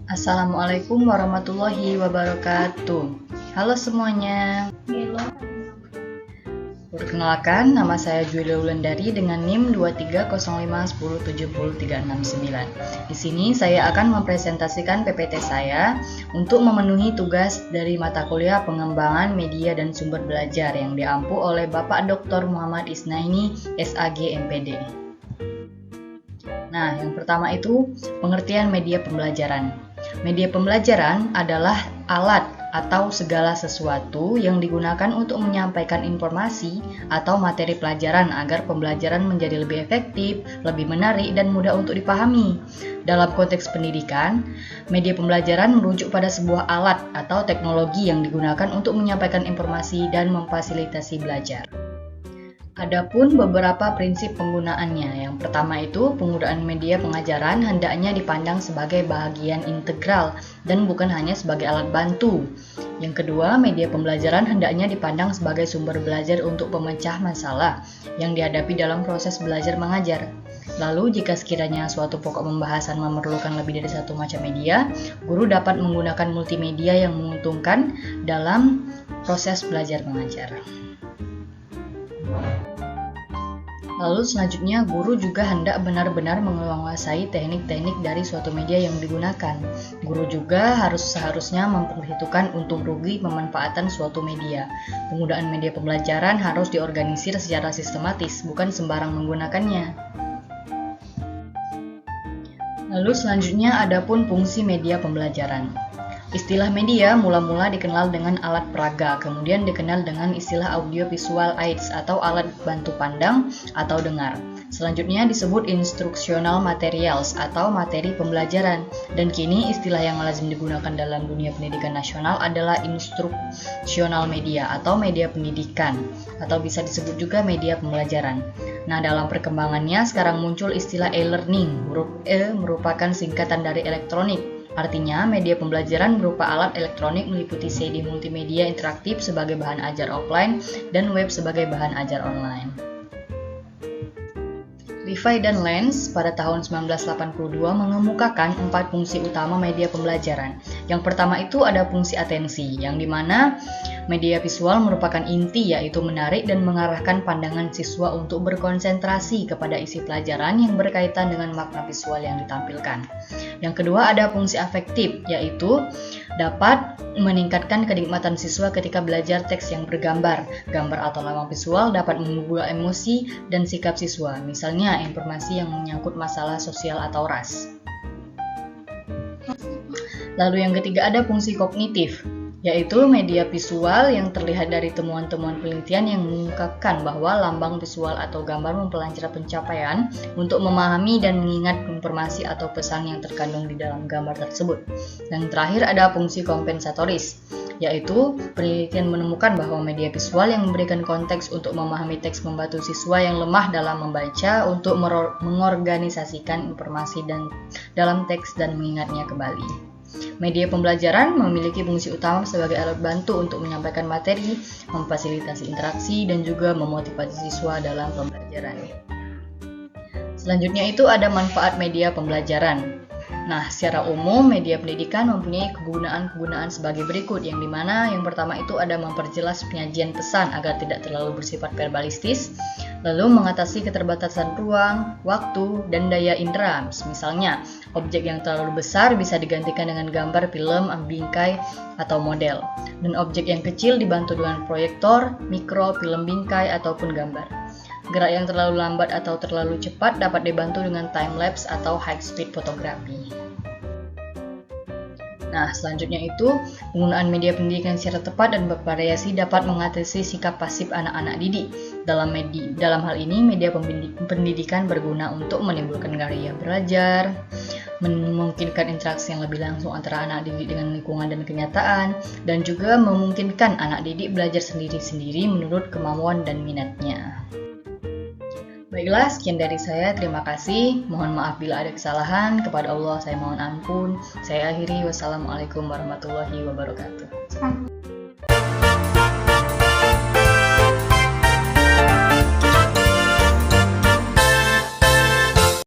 Assalamualaikum warahmatullahi wabarakatuh. Halo semuanya. Perkenalkan, nama saya Julia Wulandari dengan NIM 2305107039. Di sini saya akan mempresentasikan PPT saya untuk memenuhi tugas dari mata kuliah Pengembangan Media dan Sumber Belajar yang diampu oleh Bapak Dr. Muhammad Isnaini, SAG MPD. Nah, yang pertama itu pengertian media pembelajaran. Media pembelajaran adalah alat atau segala sesuatu yang digunakan untuk menyampaikan informasi atau materi pelajaran agar pembelajaran menjadi lebih efektif, lebih menarik, dan mudah untuk dipahami. Dalam konteks pendidikan, media pembelajaran merujuk pada sebuah alat atau teknologi yang digunakan untuk menyampaikan informasi dan memfasilitasi belajar. Adapun beberapa prinsip penggunaannya. Yang pertama itu, penggunaan media pengajaran hendaknya dipandang sebagai bagian integral dan bukan hanya sebagai alat bantu. Yang kedua, media pembelajaran hendaknya dipandang sebagai sumber belajar untuk pemecah masalah yang dihadapi dalam proses belajar mengajar. Lalu, jika sekiranya suatu pokok pembahasan memerlukan lebih dari satu macam media, guru dapat menggunakan multimedia yang menguntungkan dalam proses belajar mengajar. Lalu selanjutnya, guru juga hendak benar-benar menguasai teknik-teknik dari suatu media yang digunakan. Guru juga seharusnya memperhitungkan untung rugi pemanfaatan suatu media. Penggunaan media pembelajaran harus diorganisir secara sistematis, bukan sembarang menggunakannya. Lalu selanjutnya adapun fungsi media pembelajaran. Istilah media mula-mula dikenal dengan alat peraga, kemudian dikenal dengan istilah audiovisual aids atau alat bantu pandang atau dengar. Selanjutnya disebut instructional materials atau materi pembelajaran, dan kini istilah yang lazim digunakan dalam dunia pendidikan nasional adalah instructional media atau media pendidikan, atau bisa disebut juga media pembelajaran. Nah, dalam perkembangannya sekarang muncul istilah e-learning. Huruf E merupakan singkatan dari elektronik. Artinya, media pembelajaran berupa alat elektronik meliputi CD multimedia interaktif sebagai bahan ajar offline dan web sebagai bahan ajar online. Levi dan Lenz pada tahun 1982 mengemukakan 4 fungsi utama media pembelajaran. Yang pertama itu ada fungsi atensi, yang dimana media visual merupakan inti, yaitu menarik dan mengarahkan pandangan siswa untuk berkonsentrasi kepada isi pelajaran yang berkaitan dengan makna visual yang ditampilkan. Yang kedua ada fungsi afektif, yaitu dapat meningkatkan kenikmatan siswa ketika belajar teks yang bergambar. Gambar atau lambang visual dapat mengubah emosi dan sikap siswa, misalnya informasi yang menyangkut masalah sosial atau ras. Lalu yang ketiga ada fungsi kognitif, yaitu media visual yang terlihat dari temuan-temuan penelitian yang mengungkapkan bahwa lambang visual atau gambar memperlancar pencapaian untuk memahami dan mengingat informasi atau pesan yang terkandung di dalam gambar tersebut. Yang terakhir ada fungsi kompensatoris, yaitu penelitian menemukan bahwa media visual yang memberikan konteks untuk memahami teks membantu siswa yang lemah dalam membaca untuk mengorganisasikan informasi dalam teks dan mengingatnya kembali. Media pembelajaran memiliki fungsi utama sebagai alat bantu untuk menyampaikan materi, memfasilitasi interaksi, dan juga memotivasi siswa dalam pembelajaran. Selanjutnya itu ada manfaat media pembelajaran. Nah, secara umum media pendidikan mempunyai kegunaan-kegunaan sebagai berikut, yang dimana yang pertama itu ada memperjelas penyajian pesan agar tidak terlalu bersifat verbalistis, lalu mengatasi keterbatasan ruang, waktu, dan daya indera. Misalnya, objek yang terlalu besar bisa digantikan dengan gambar, film, bingkai, atau model, dan objek yang kecil dibantu dengan proyektor, mikro, film bingkai, ataupun gambar. Gerak yang terlalu lambat atau terlalu cepat dapat dibantu dengan time-lapse atau high-speed fotografi. Nah, selanjutnya itu, penggunaan media pendidikan secara tepat dan bervariasi dapat mengatasi sikap pasif anak-anak didik. Dalam hal ini, media pendidikan berguna untuk menimbulkan gaya belajar, memungkinkan interaksi yang lebih langsung antara anak didik dengan lingkungan dan kenyataan, dan juga memungkinkan anak didik belajar sendiri-sendiri menurut kemampuan dan minatnya. Baiklah, sekian dari saya. Terima kasih. Mohon maaf bila ada kesalahan. Kepada Allah saya mohon ampun. Saya akhiri. Wassalamualaikum warahmatullahi wabarakatuh.